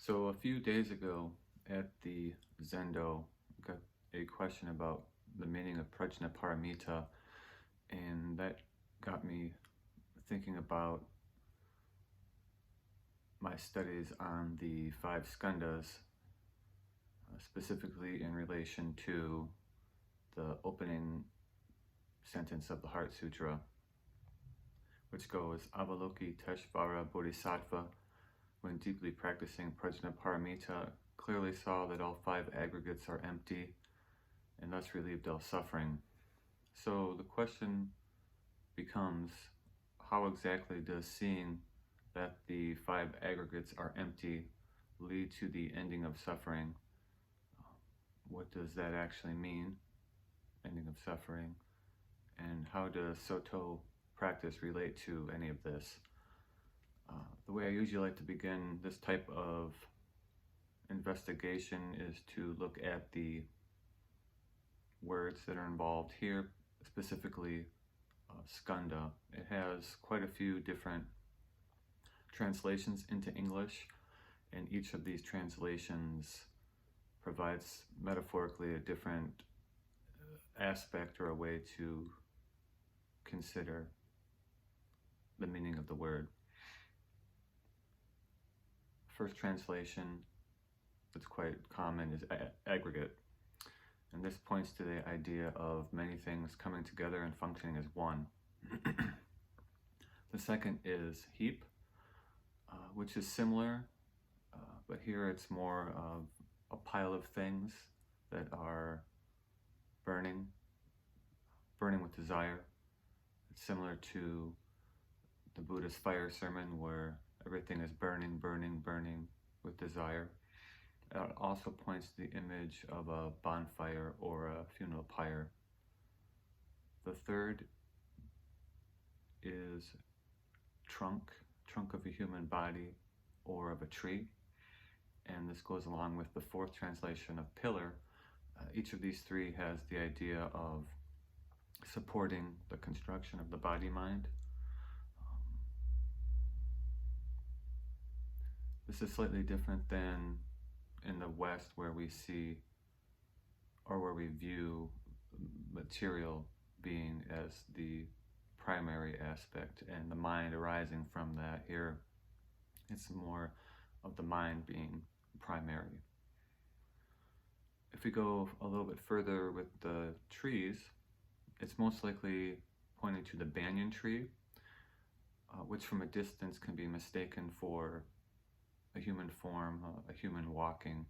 So a few days ago at the Zendo, got a question about the meaning of prajnaparamita, and that got me thinking about my studies on the five skandhas, specifically in relation to the opening sentence of the Heart Sutra, which goes, Avaloki Teshvara Bodhisattva, when deeply practicing prajnaparamita, clearly saw that all five aggregates are empty and thus relieved all suffering. So the question becomes, how exactly does seeing that the five aggregates are empty lead to the ending of suffering? What does that actually mean, ending of suffering? And how does Soto practice relate to any of this? The way I usually like to begin this type of investigation is to look at the words that are involved here, specifically skandha. It has quite a few different translations into English, and each of these translations provides metaphorically a different aspect or a way to consider the meaning of the word. First translation that's quite common is aggregate, and this points to the idea of many things coming together and functioning as one. The second is heap, which is similar, but here it's more of a pile of things that are burning with desire. It's similar to the Buddha's fire sermon, where everything is burning with desire. It also points to the image of a bonfire or a funeral pyre. The third is trunk of a human body or of a tree, and this goes along with the fourth translation of pillar. Each of these three has the idea of supporting the construction of the body-mind. This is slightly different than in the West, where we see or where we view material being as the primary aspect and the mind arising from that. Here it's more of the mind being primary. If we go a little bit further with the trees, it's most likely pointing to the banyan tree, which from a distance can be mistaken for a human form, a human walking.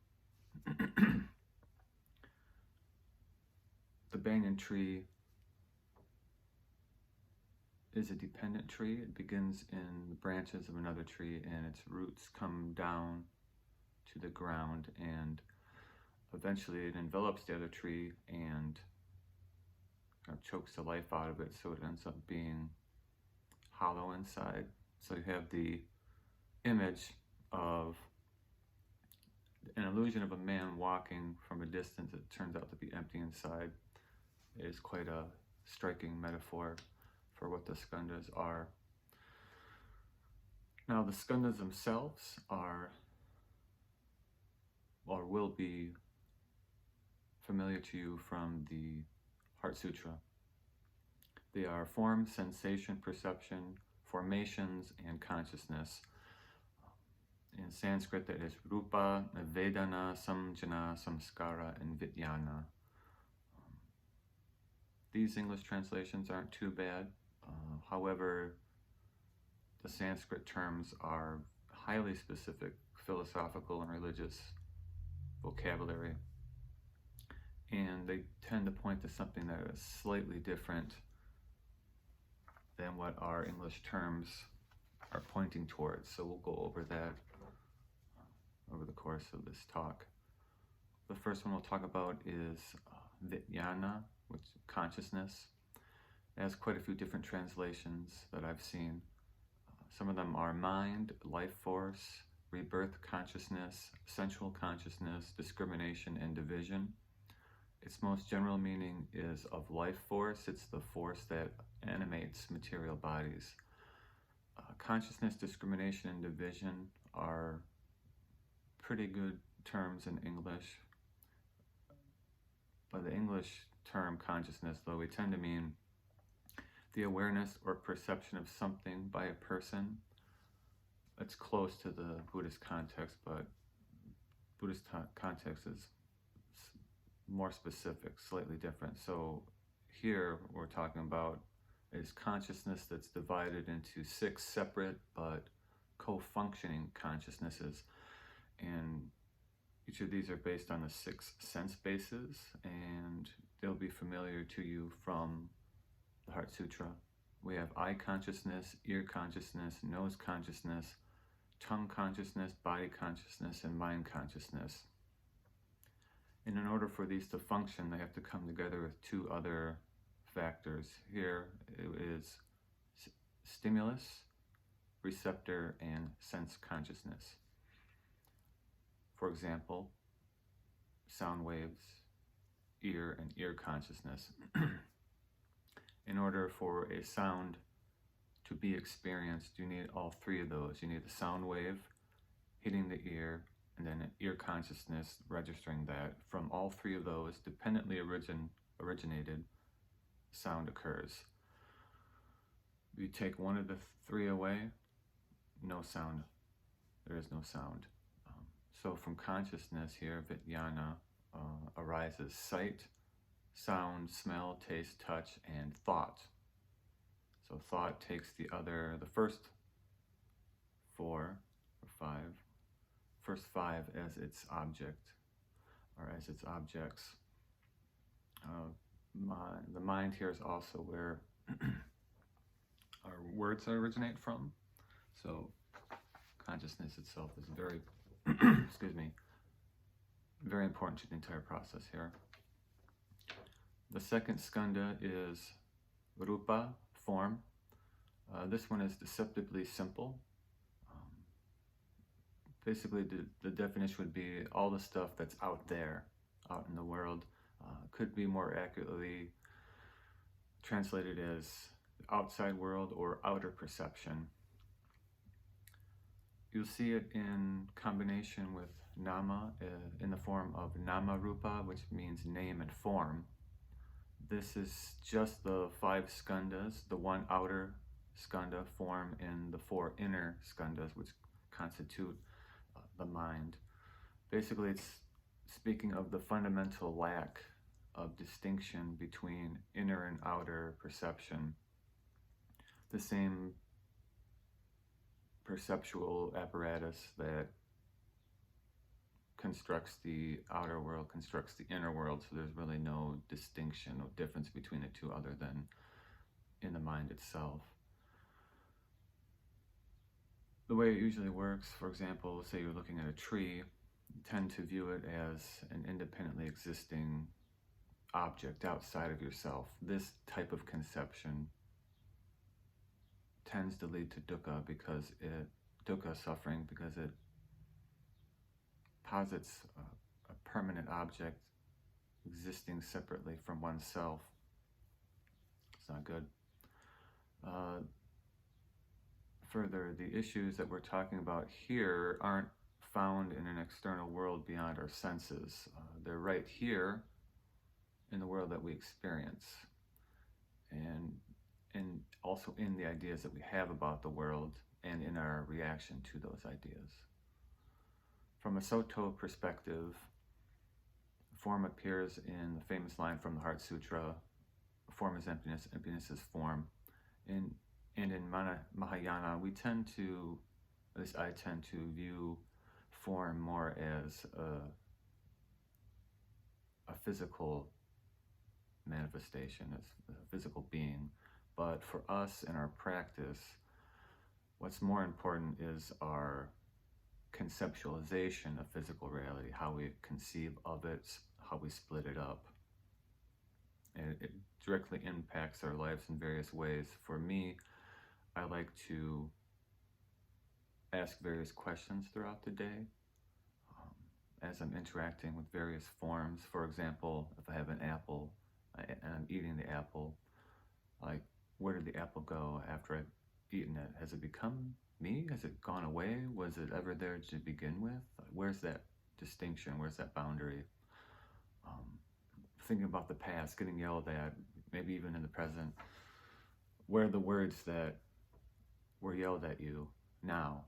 The banyan tree is a dependent tree. It begins in the branches of another tree, and its roots come down to the ground, and eventually it envelops the other tree and chokes the life out of it, so it ends up being hollow inside. So you have the image of an illusion of a man walking from a distance that turns out to be empty inside. It is quite a striking metaphor for what the skandhas are. Now, the skandhas themselves are, or will be, familiar to you from the Heart Sutra. They are form, sensation, perception, formations, and consciousness. In Sanskrit, that is rupa, vedana, samjana, samskara, and vijnana. These English translations aren't too bad. However, the Sanskrit terms are highly specific philosophical and religious vocabulary, and they tend to point to something that is slightly different than what our English terms are pointing towards. So we'll go over that over the course of this talk. The first one we'll talk about is vijnana, which is consciousness. It has quite a few different translations that I've seen. Some of them are mind, life force, rebirth consciousness, sensual consciousness, discrimination, and division. Its most general meaning is of life force. It's the force that animates material bodies. Consciousness, discrimination, and division are pretty good terms in English. By the English term consciousness, though, we tend to mean the awareness or perception of something by a person. It's close to the Buddhist context, but Buddhist context is more specific, slightly different. So here we're talking about is consciousness that's divided into 6 separate but co-functioning consciousnesses, and each of these are based on the 6 sense bases, and they'll be familiar to you from the Heart Sutra. We have eye consciousness, ear consciousness, nose consciousness, tongue consciousness, body consciousness, and mind consciousness. And in order for these to function, they have to come together with 2 other factors. Here it is stimulus, receptor, and sense consciousness. For example, sound waves, ear, and ear consciousness. In order for a sound to be experienced, you need all 3 of those. You need the sound wave hitting the ear, and then an ear consciousness registering that. From all 3 of those, dependently originated, sound occurs. If you take one of the 3 away, no sound. There is no sound. So from consciousness here, Vijnana, arises sight, sound, smell, taste, touch, and thought. So thought takes the first 4 or 5, first 5 as its object, or as its objects. The mind here is also where our words originate from. So consciousness itself is very, excuse me, very important to the entire process here. The second skandha is rupa, form. This one is deceptively simple. Basically, the definition would be all the stuff that's out there, out in the world. Could be more accurately translated as outside world or outer perception. You'll see it in combination with nama, in the form of nama rupa, which means name and form. This is just the 5 skandhas, the 1 outer skandha form and the 4 inner skandhas, which constitute the mind. Basically, it's speaking of the fundamental lack of distinction between inner and outer perception. The same perceptual apparatus that constructs the outer world constructs the inner world, so there's really no distinction, no difference between the 2 other than in the mind itself. The way it usually works, for example, say you're looking at a tree, you tend to view it as an independently existing object outside of yourself. This type of conception tends to lead to dukkha suffering, because it posits a permanent object existing separately from oneself. It's not good. Further, the issues that we're talking about here aren't found in an external world beyond our senses. They're right here in the world that we experience, and also in the ideas that we have about the world and in our reaction to those ideas. From a Soto perspective, form appears in the famous line from the Heart Sutra, form is emptiness, emptiness is form. And in Mahayana, we tend to, at least I tend to view form more as a physical manifestation, as a physical being. But for us in our practice, what's more important is our conceptualization of physical reality, how we conceive of it, how we split it up. And it directly impacts our lives in various ways. For me, I like to ask various questions throughout the day as I'm interacting with various forms. For example, if I have an apple and I'm eating the apple, like, where did the apple go after I've eaten it? Has it become me? Has it gone away? Was it ever there to begin with? Where's that distinction? Where's that boundary? Um, Thinking about the past, getting yelled at, maybe even in the present, where are the words that were yelled at you now?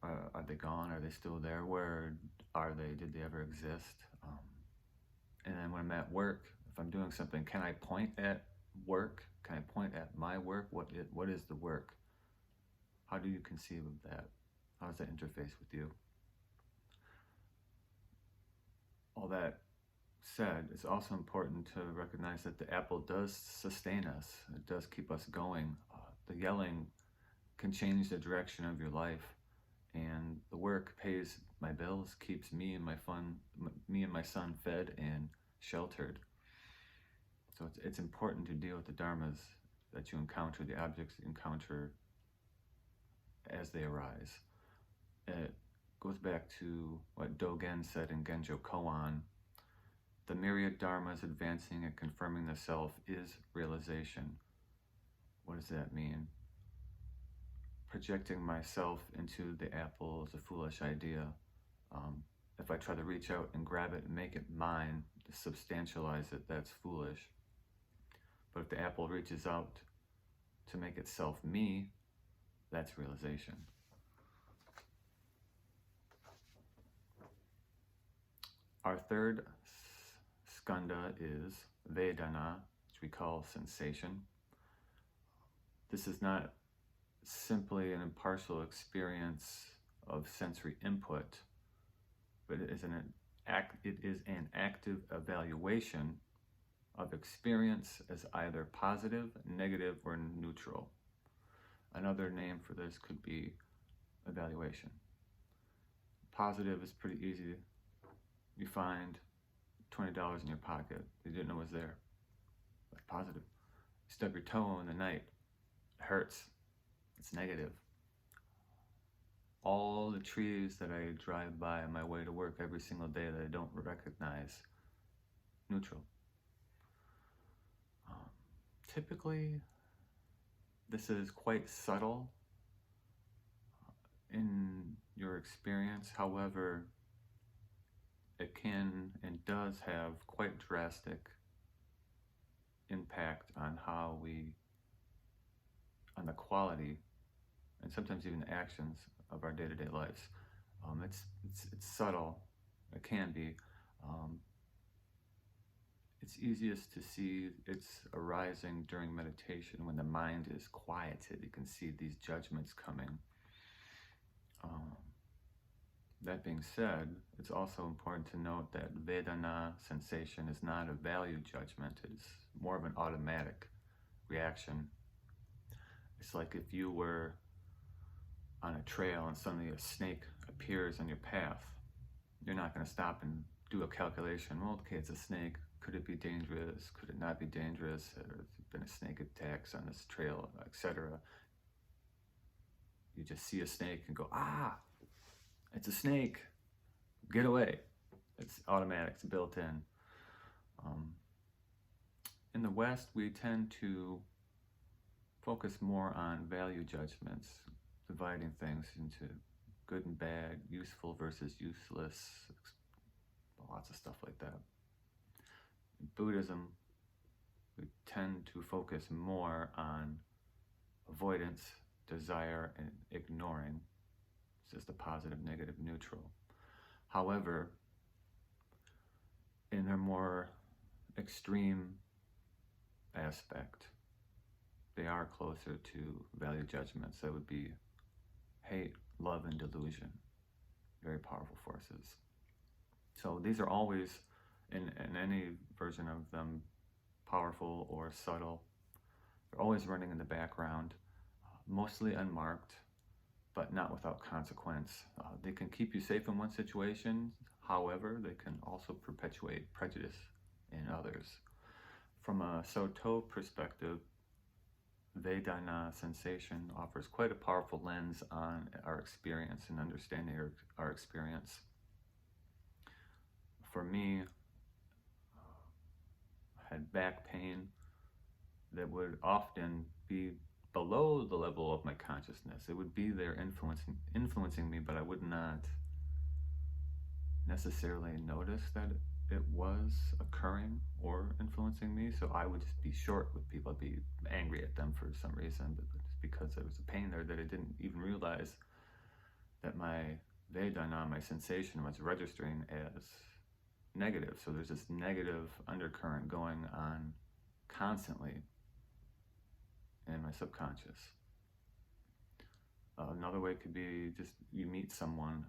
Are they gone? Are they still there? Where are they? Did they ever exist? And then when I'm at work, if I'm doing something, can I point at work? Can I point at my work? What is the work? How do you conceive of that? How does that interface with you? All that said, it's also important to recognize that the apple does sustain us. It does keep us going. The yelling can change the direction of your life, and the work pays my bills, keeps me and my son fed and sheltered. So it's important to deal with the dharmas that you encounter, the objects you encounter as they arise. It goes back to what Dogen said in Genjo Koan. The myriad dharmas advancing and confirming the self is realization. What does that mean? Projecting myself into the apple is a foolish idea. If I try to reach out and grab it and make it mine, to substantialize it, that's foolish. But if the apple reaches out to make itself me, that's realization. Our third skandha is Vedana, which we call sensation. This is not simply an impartial experience of sensory input, but it is an active evaluation of experience as either positive, negative, or neutral. Another name for this could be evaluation. Positive is pretty easy. You find $20 in your pocket you didn't know was there. That's positive. You stub your toe in the night. It hurts. It's negative. All the trees that I drive by on my way to work every single day that I don't recognize, neutral. Typically, this is quite subtle in your experience. However, it can and does have quite drastic impact on on the quality and sometimes even actions of our day-to-day lives. It's subtle. It can be. It's easiest to see it's arising during meditation when the mind is quieted. You can see these judgments coming. That being said, it's also important to note that Vedana sensation is not a value judgment. It's more of an automatic reaction. It's like if you were on a trail and suddenly a snake appears on your path. You're not going to stop and do a calculation. Well, okay, it's a snake. Could it be dangerous? Could it not be dangerous? Has there been a snake attacks on this trail, etc.? You just see a snake and go, it's a snake. Get away. It's automatic. It's built in. In the West, we tend to focus more on value judgments, dividing things into good and bad, useful versus useless, lots of stuff like that. In Buddhism, we tend to focus more on avoidance, desire, and ignoring. It's just a positive, negative, neutral. However, in a more extreme aspect, they are closer to value judgments. That would be hate, love, and delusion. Very powerful forces. So these are always, in any version of them, powerful or subtle. They're always running in the background, mostly unmarked, but not without consequence. They can keep you safe in one situation. However, they can also perpetuate prejudice in others. From a Soto perspective, Vedana sensation offers quite a powerful lens on our experience and understanding our experience. For me, I had back pain that would often be below the level of my consciousness. It would be there influencing me, but I would not necessarily notice that it was occurring or influencing me. So I would just be short with people. I'd be angry at them for some reason, but it's because there was a pain there that I didn't even realize that my Vedana, my sensation, was registering as negative. So there's this negative undercurrent going on constantly in my subconscious. Another way could be just you meet someone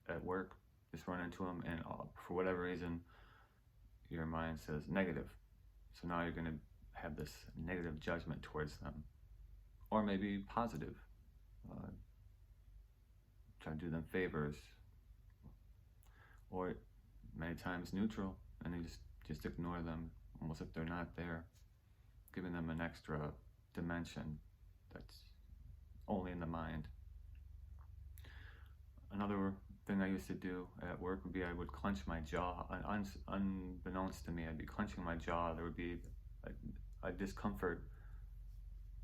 at work, just run into them, and for whatever reason, your mind says negative. So now you're going to have this negative judgment towards them. Or maybe positive. Try to do them favors. Or many times neutral, and you just ignore them, almost if they're not there, giving them an extra dimension that's only in the mind. Another thing I used to do at work would be I would clench my jaw. Unbeknownst to me, I'd be clenching my jaw. There would be a discomfort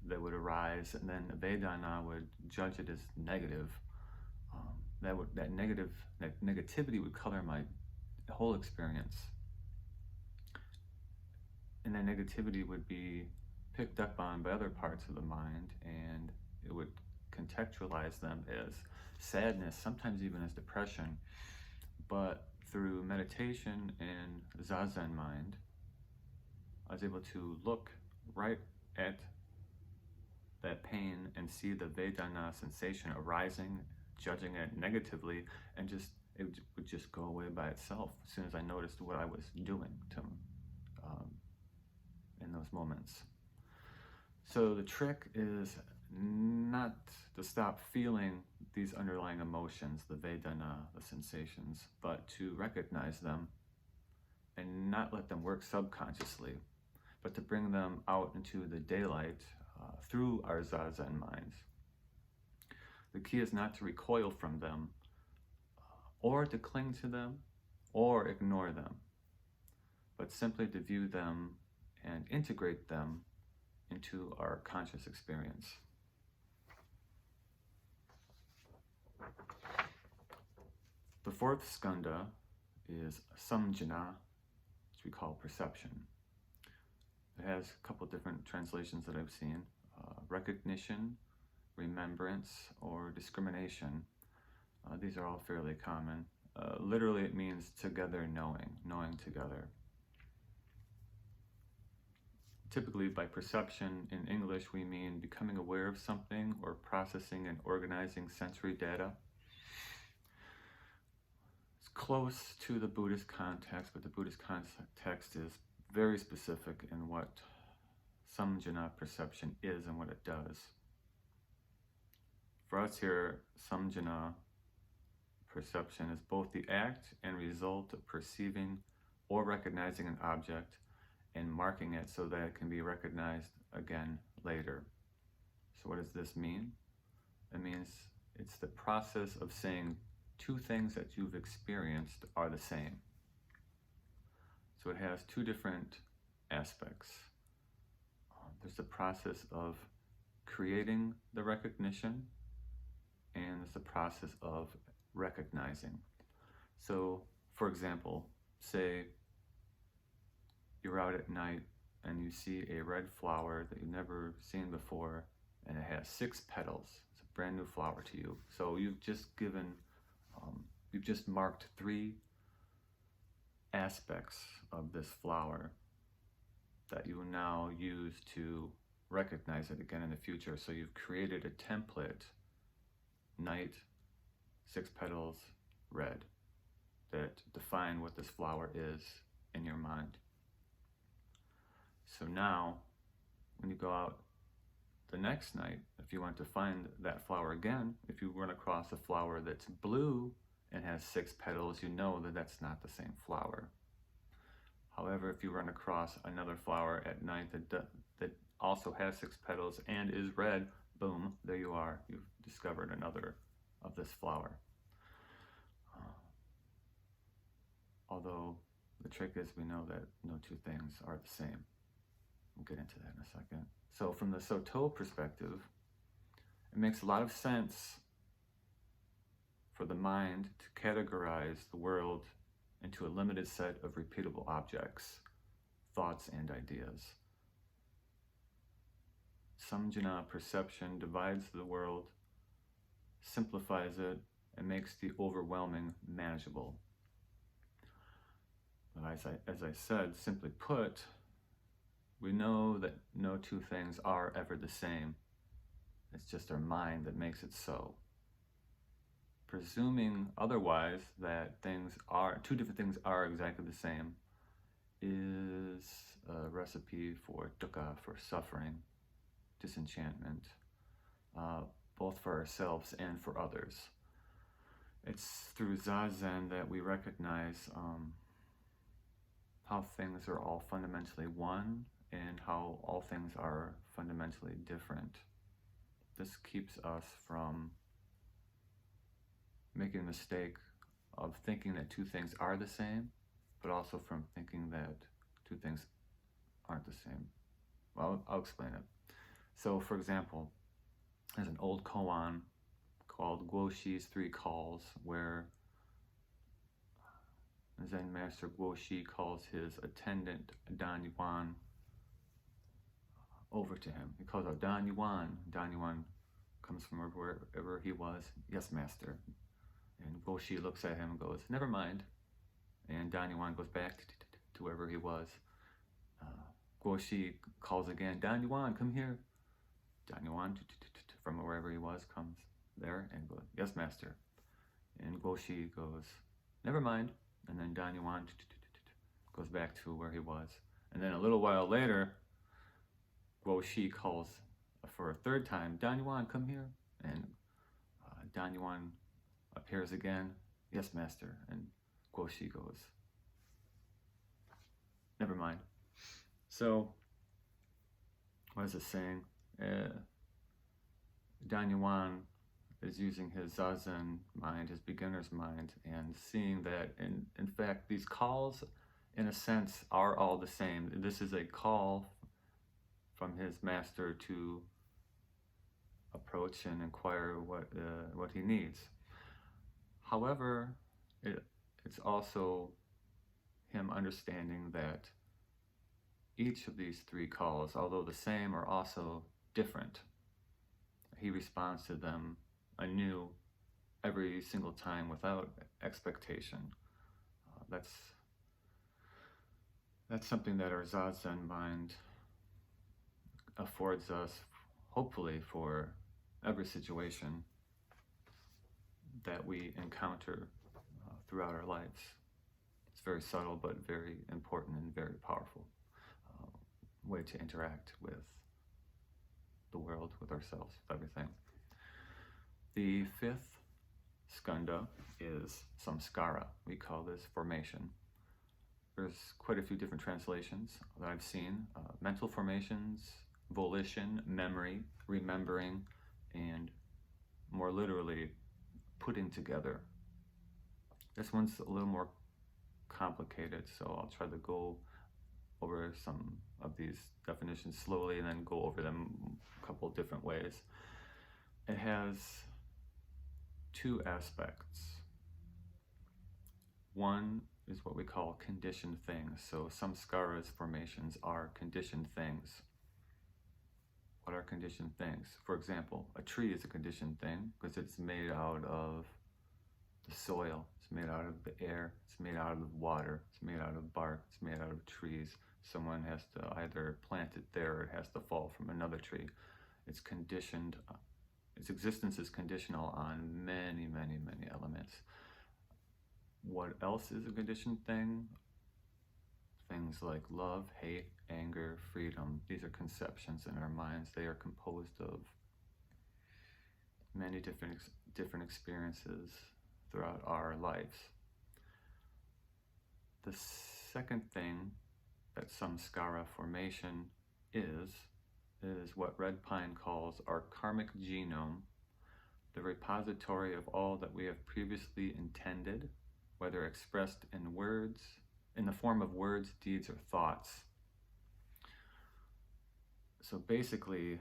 that would arise, and then Vedana would judge it as negative. That negativity would color my whole experience, and that negativity would be picked up on by other parts of the mind, and it would contextualize them as sadness, sometimes even as depression. But through meditation and Zazen mind, I was able to look right at that pain and see the Vedana sensation arising, judging it negatively, and it would just go away by itself as soon as I noticed what I was doing to in those moments. So the trick is not to stop feeling these underlying emotions, the Vedana, the sensations, but to recognize them and not let them work subconsciously, but to bring them out into the daylight through our Zazen minds. The key is not to recoil from them, or to cling to them, or ignore them, but simply to view them and integrate them into our conscious experience. The fourth skandha is samjana, which we call perception. It has a couple different translations that I've seen: recognition, remembrance, or discrimination. These are all fairly common. Literally, it means together knowing together. Typically, by perception in English, we mean becoming aware of something or processing and organizing sensory data. It's close to the Buddhist context, but the Buddhist context is very specific in what samjana perception is and what it does. For us here, samjana perception is both the act and result of perceiving or recognizing an object and marking it so that it can be recognized again later. So what does this mean? It means it's the process of saying two things that you've experienced are the same. So it has two different aspects. There's the process of creating the recognition, and there's the process of recognizing. So, for example, say you're out at night and you see a red flower that you've never seen before, and it has 6 petals. It's a brand new flower to you. So you've just marked 3 aspects of this flower that you will now use to recognize it again in the future. So you've created a template: night, 6 petals, red, that define what this flower is in your mind. So now, when you go out the next night, if you want to find that flower again, if you run across a flower that's blue and has 6 petals, you know that that's not the same flower. However, if you run across another flower at night that also has 6 petals and is red, boom, there you are. You've discovered another of this flower. Although the trick is we know that no two things are the same. We'll get into that in a second. So from the Soto perspective, it makes a lot of sense for the mind to categorize the world into a limited set of repeatable objects, thoughts, and ideas. Samjana perception divides the world, simplifies it, and makes the overwhelming manageable. But as I said, simply put, we know that no two things are ever the same. It's just our mind that makes it so. Presuming otherwise, that two different things are exactly the same, is a recipe for dukkha, for suffering, disenchantment, both for ourselves and for others. It's through Zazen that we recognize how things are all fundamentally one and how all things are fundamentally different. This keeps us from making the mistake of thinking that two things are the same, but also from thinking that two things aren't the same. Well, I'll explain it. So, for example, there's an old koan called Guoshi's Three Calls, where Zen Master Guoshi calls his attendant Dan Yuan over to him. He calls out Dan Yuan. Dan Yuan comes from wherever he was. Yes, Master. And Guoshi looks at him and goes, never mind. And Dan Yuan goes back to wherever he was. Guoshi calls again, Dan Yuan, come here. Dan Yuan, from wherever he was, comes there and goes, yes, Master. And Guoshi goes, never mind. And then Dan Yuan goes back to where he was. And then a little while later, Guoshi calls for a third time, Dan Yuan, come here. And Dan Yuan appears again, yes, Master. And Guoshi goes, never mind. So, what is it saying? Dan Yuan is using his Zazen mind, his beginner's mind, and seeing that, in fact, these calls, in a sense, are all the same. This is a call from his master to approach and inquire what he needs. However, it's also him understanding that each of these three calls, although the same, are also different. He responds to them anew every single time without expectation. That's something that our Zazen mind affords us, hopefully, for every situation that we encounter throughout our lives. It's very subtle, but very important and very powerful way to interact with the world, with ourselves, with everything. The fifth skandha is samskara. We call this formation. There's quite a few different translations that I've seen. Mental formations, volition, memory, remembering, and more literally, putting together. This one's a little more complicated, so I'll try to go over some of these definitions slowly and then go over them a couple different ways. It has two aspects. One is what we call conditioned things. So samskaras, formations, are conditioned things. What are conditioned things? For example, a tree is a conditioned thing because it's made out of the soil, it's made out of the air, it's made out of water, it's made out of bark, it's made out of trees. Someone has to either plant it there or it has to fall from another tree. It's conditioned, its existence is conditional on many, many, many elements. What else is a conditioned thing? Things like love, hate, anger, freedom. These are conceptions in our minds. They are composed of many different experiences throughout our lives. The second thing that samskara formation is what Red Pine calls our karmic genome, the repository of all that we have previously intended, whether expressed in words, in the form of words, deeds, or thoughts. So basically,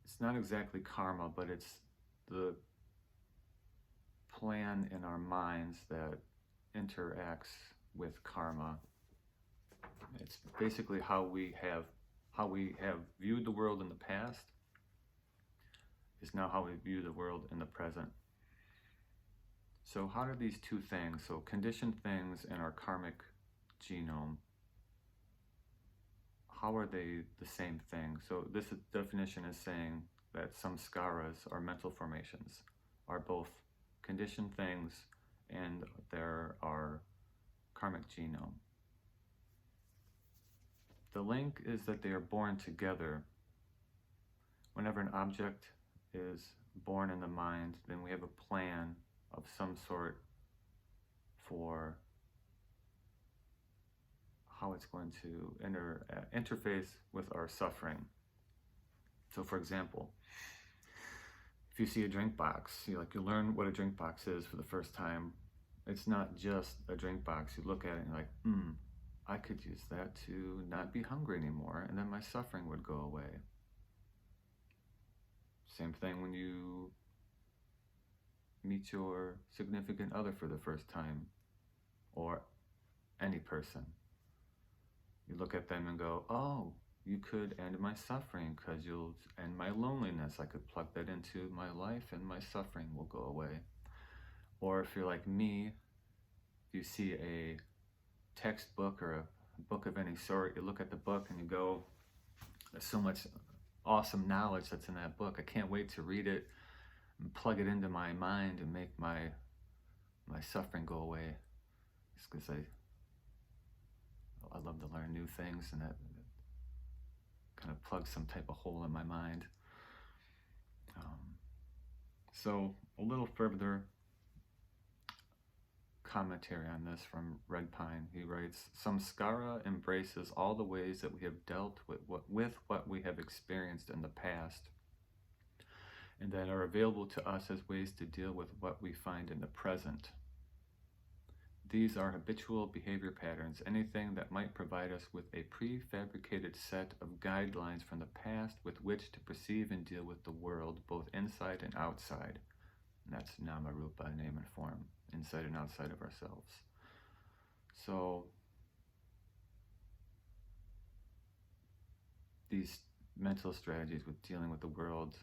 it's not exactly karma, but it's the plan in our minds that interacts with karma. It's basically how we have viewed the world in the past is now how we view the world in the present. So how do these two things, so conditioned things and our karmic genome, how are they the same thing? So this definition is saying that samskaras, our mental formations, are both conditioned things and there are karmic genome. The link is that they are born together. Whenever an object is born in the mind, then we have a plan of some sort for how it's going to interface with our suffering. So for example, if you see a drink box, you learn what a drink box is for the first time. It's not just a drink box. You look at it and you're like, I could use that to not be hungry anymore, and then my suffering would go away. Same thing when you meet your significant other for the first time, or any person. You look at them and go, oh, you could end my suffering because you'll end my loneliness. I could plug that into my life and my suffering will go away. Or if you're like me, if you see a textbook or a book of any sort, you look at the book and you go, there's so much awesome knowledge that's in that book. I can't wait to read it and plug it into my mind and make my suffering go away. It's because I love to learn new things, and that kind of plugs some type of hole in my mind. So a little further commentary on this from Red Pine. He writes, samskara embraces all the ways that we have dealt with what we have experienced in the past, and that are available to us as ways to deal with what we find in the present. These are habitual behavior patterns, anything that might provide us with a prefabricated set of guidelines from the past with which to perceive and deal with the world, both inside and outside. And that's nama rupa, name and form, inside and outside of ourselves. So these mental strategies with dealing with the world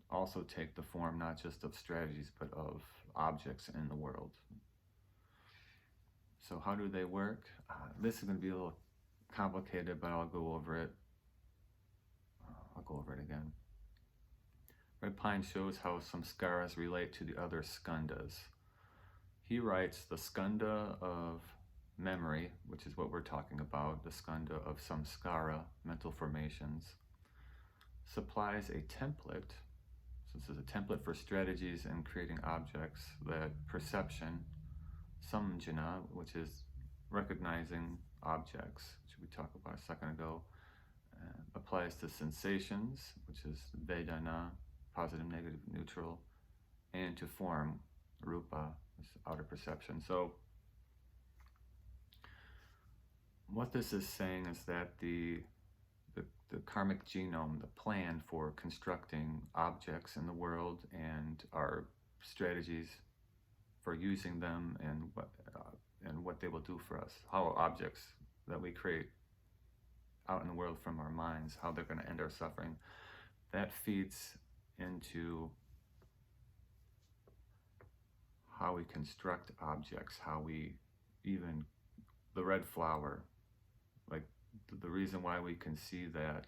also take the form not just of strategies, but of objects in the world. So how do they work? This is going to be a little complicated, but I'll go over it. I'll go over it again. Red Pine shows how samskaras relate to the other skandhas. He writes, the skandha of memory, which is what we're talking about, the skandha of samskara, mental formations, supplies a template. So this is a template for strategies and creating objects that perception, samjana, which is recognizing objects, which we talked about a second ago, applies to sensations, which is vedana, positive, negative, neutral, and to form, rupa, is outer perception. So what this is saying is that the karmic genome, the plan for constructing objects in the world and our strategies for using them and what they will do for us, how objects that we create out in the world from our minds, how they're going to end our suffering, that feeds into how we construct objects, how we, even the red flower, like the reason why we can see that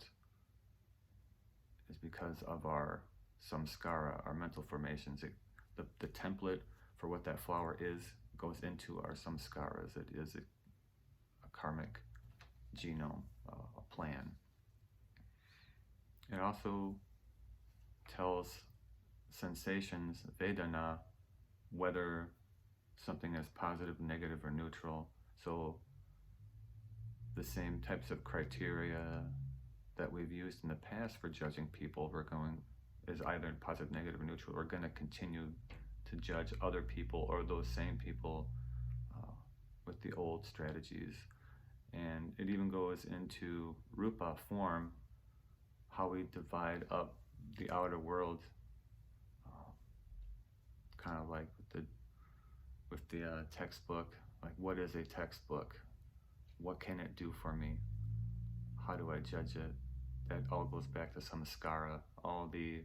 is because of our samskara, our mental formations. The template for what that flower is goes into our samskaras. It is a karmic genome, a plan. It also tells sensations, vedana, whether something is positive, negative, or neutral. So the same types of criteria that we've used in the past for judging people, is either positive, negative, or neutral. We're going to continue to judge other people or those same people with the old strategies. And it even goes into rupa form, how we divide up the outer world, kind of like with the textbook. Like, what is a textbook? What can it do for me? How do I judge it? That all goes back to samskara, all the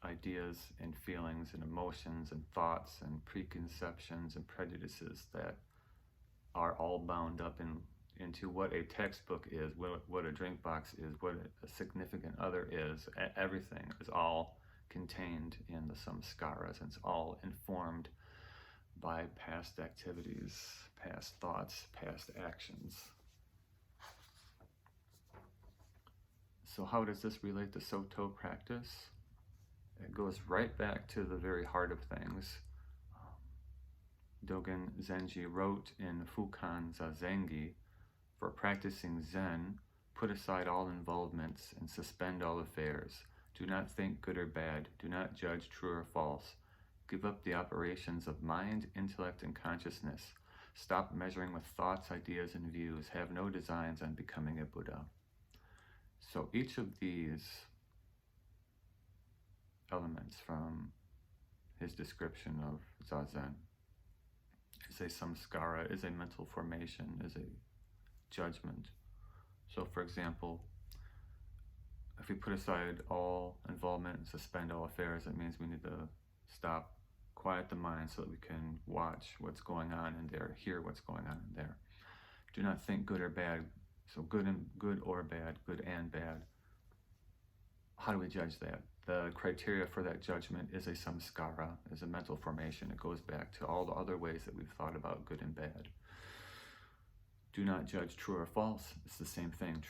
ideas and feelings and emotions and thoughts and preconceptions and prejudices that are all bound up into what a textbook is, what a drink box is, what a significant other is. Everything is all contained in the samskaras, and it's all informed by past activities, past thoughts, past actions. So how does this relate to Soto practice? It goes right back to the very heart of things. Dogen Zenji wrote in Fukan Zazengi, for practicing Zen, put aside all involvements and suspend all affairs. Do not think good or bad. Do not judge true or false. Give up the operations of mind, intellect, and consciousness. Stop measuring with thoughts, ideas, and views. Have no designs on becoming a Buddha. So each of these elements from his description of Zazen is a samskara, is a mental formation, is a judgment. So for example, if we put aside all involvement and suspend all affairs, it means we need to stop, quiet the mind so that we can watch what's going on in there, hear what's going on in there. Do not think good or bad. So good or bad, good and bad. How do we judge that? The criteria for that judgment is a samskara, is a mental formation. It goes back to all the other ways that we've thought about good and bad. Do not judge true or false. It's the same thing.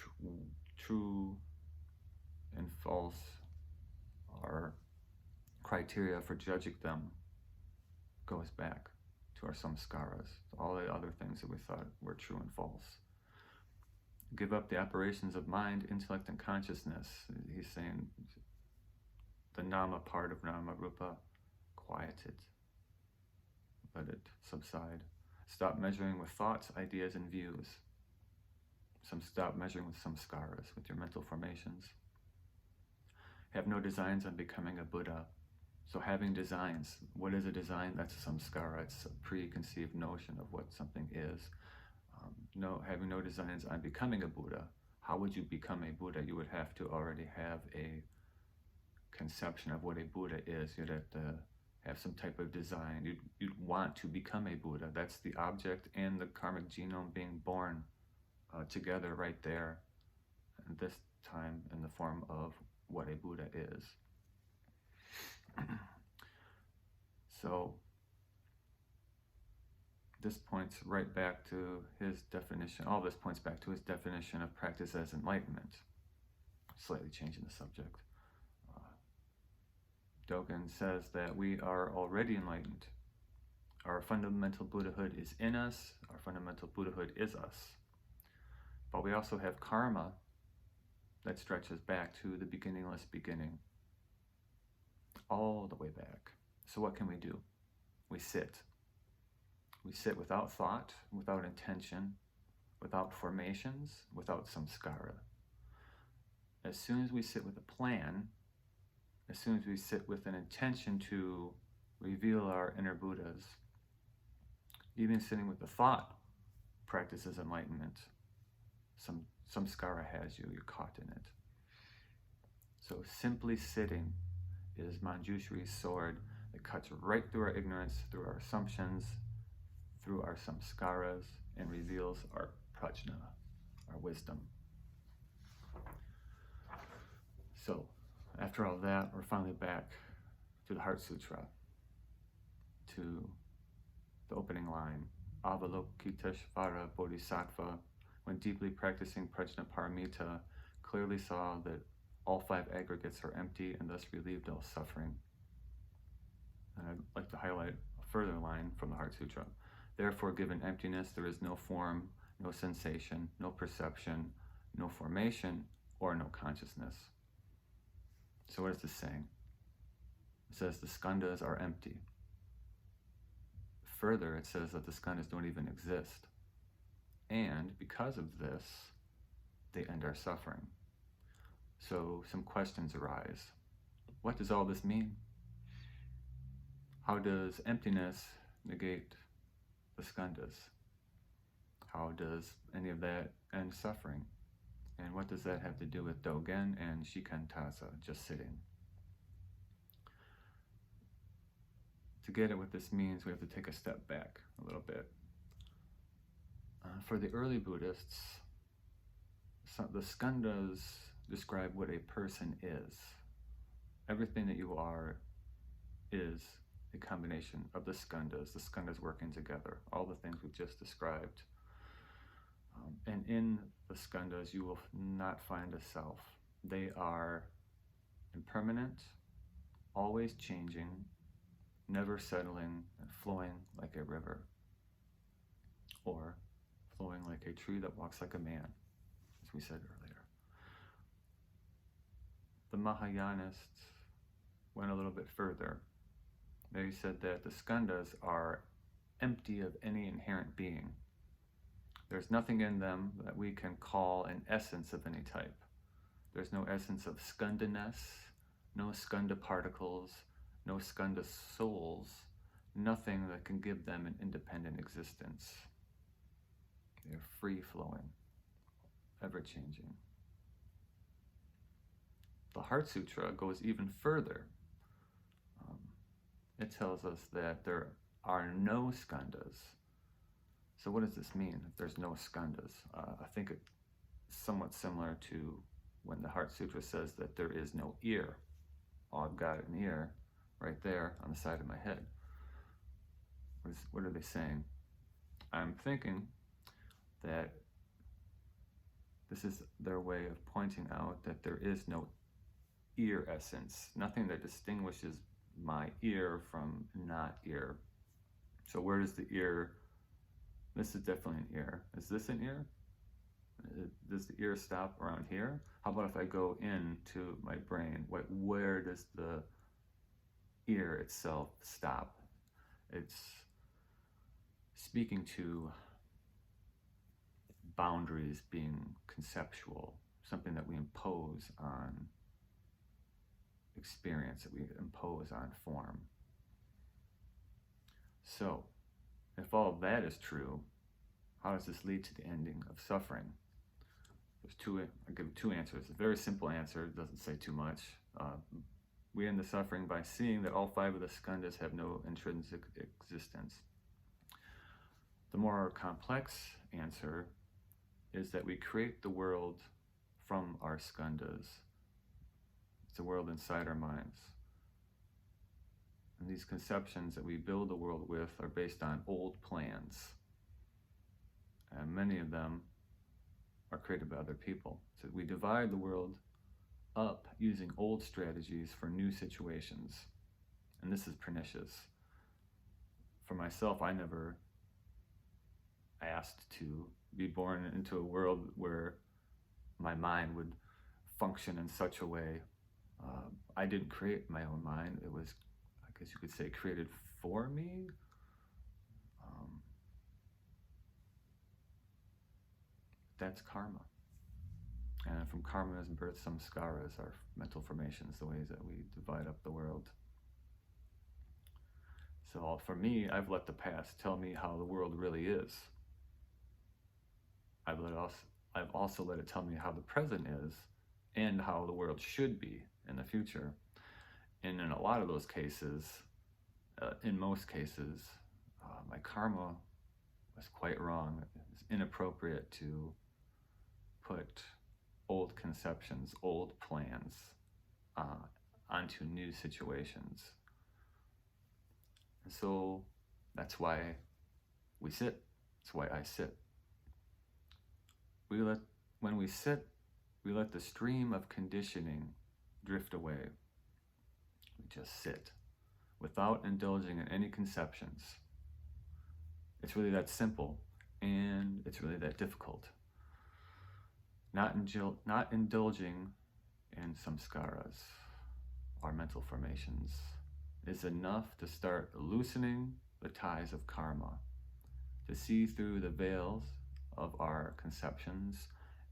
True and false are criteria for judging them. Goes back to our samskaras, all the other things that we thought were true and false. Give up the operations of mind, intellect, and consciousness. He's saying the nama part of nama rupa, quiet it, let it subside. Stop measuring with thoughts, ideas, and views. Stop measuring with samskaras, with your mental formations. Have no designs on becoming a Buddha. So having designs, what is a design? That's a samskara. It's a preconceived notion of what something is. Having no designs on becoming a Buddha. How would you become a Buddha? You would have to already have a conception of what a Buddha is. You'd have to have some type of design. You'd want to become a Buddha. That's the object and the karmic genome being born together right there, and this time in the form of what a Buddha is. So this points right back to his definition, all this points back to his definition of practice as enlightenment. Slightly changing the subject. Dogen says that we are already enlightened. Our fundamental Buddhahood is in us. Our fundamental Buddhahood is us. But we also have karma that stretches back to the beginningless beginning. All the way back. So what can we do? We sit. We sit without thought, without intention, without formations, without samskara. As soon as we sit with a plan, as soon as we sit with an intention to reveal our inner Buddhas, even sitting with the thought practices enlightenment. Some samskara has you, you're caught in it. So simply sitting is Manjushri's sword that cuts right through our ignorance, through our assumptions, through our samskaras, and reveals our prajna, our wisdom. So, after all that, we're finally back to the Heart Sutra, to the opening line. Avalokiteshvara Bodhisattva, when deeply practicing prajna paramita, clearly saw that all five aggregates are empty and thus relieved all suffering. And I'd like to highlight a further line from the Heart Sutra. Therefore, given emptiness, there is no form, no sensation, no perception, no formation, or no consciousness. So what is this saying? It says the skandhas are empty. further, it says that the skandhas don't even exist. And because of this, they end our suffering. So some questions arise. What does all this mean? How does emptiness negate the skandhas? How does any of that end suffering? And what does that have to do with Dogen and Shikantasa, just sitting? To get at what this means, we have to take a step back a little bit. For the early Buddhists, the skandhas describe what a person is. Everything that you are is a combination of the skandhas working together, all the things we've just described. And in the skandhas, you will not find a self. They are impermanent, always changing, never settling, and flowing like a river, or flowing like a tree that walks like a man, as we said earlier. The Mahayanists went a little bit further. They said that the skandhas are empty of any inherent being. There's nothing in them that we can call an essence of any type. There's no essence of skandhaness, no skandha particles, no skandha souls, nothing that can give them an independent existence. They're free-flowing, ever-changing. The Heart Sutra goes even further. It tells us that there are no skandhas. So what does this mean if there's no skandhas? I think it's somewhat similar to when the Heart Sutra says that there is no ear. Oh, I've got an ear right there on the side of my head. What are they saying? I'm thinking that this is their way of pointing out that there is no ear essence, nothing that distinguishes my ear from not ear. So where does the ear, this is definitely an ear. Is this an ear? Does the ear stop around here? How about if I go into my brain? Where does the ear itself stop? It's speaking to boundaries being conceptual, something that we impose on experience, that we impose on form. So, if all of that is true, how does this lead to the ending of suffering? I give two answers. A very simple answer, doesn't say too much. We end the suffering by seeing that all five of the skandhas have no intrinsic existence. The more complex answer is that we create the world from our skandhas. It's a world inside our minds. And these conceptions that we build the world with are based on old plans. And many of them are created by other people. So we divide the world up using old strategies for new situations. And this is pernicious. For myself, I never asked to be born into a world where my mind would function in such a way. I didn't create my own mind. It was, I guess you could say, created for me. That's karma. And from karma is birth samskaras, our mental formations, the ways that we divide up the world. So for me, I've let the past tell me how the world really is. I've also let it tell me how the present is and how the world should be in the future. And in a lot of those cases, in most cases, my karma was quite wrong. It was inappropriate to put old conceptions, old plans onto new situations. And so that's why we sit. That's why I sit. When we sit, we let the stream of conditioning drift away. We just sit without indulging in any conceptions. It's really that simple, and it's really that difficult. Not indulging in samskaras, our mental formations, is enough to start loosening the ties of karma, to see through the veils of our conceptions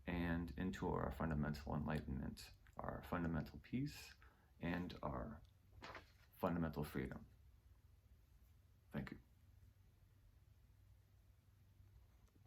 and into our fundamental enlightenment, our fundamental peace, and our fundamental freedom.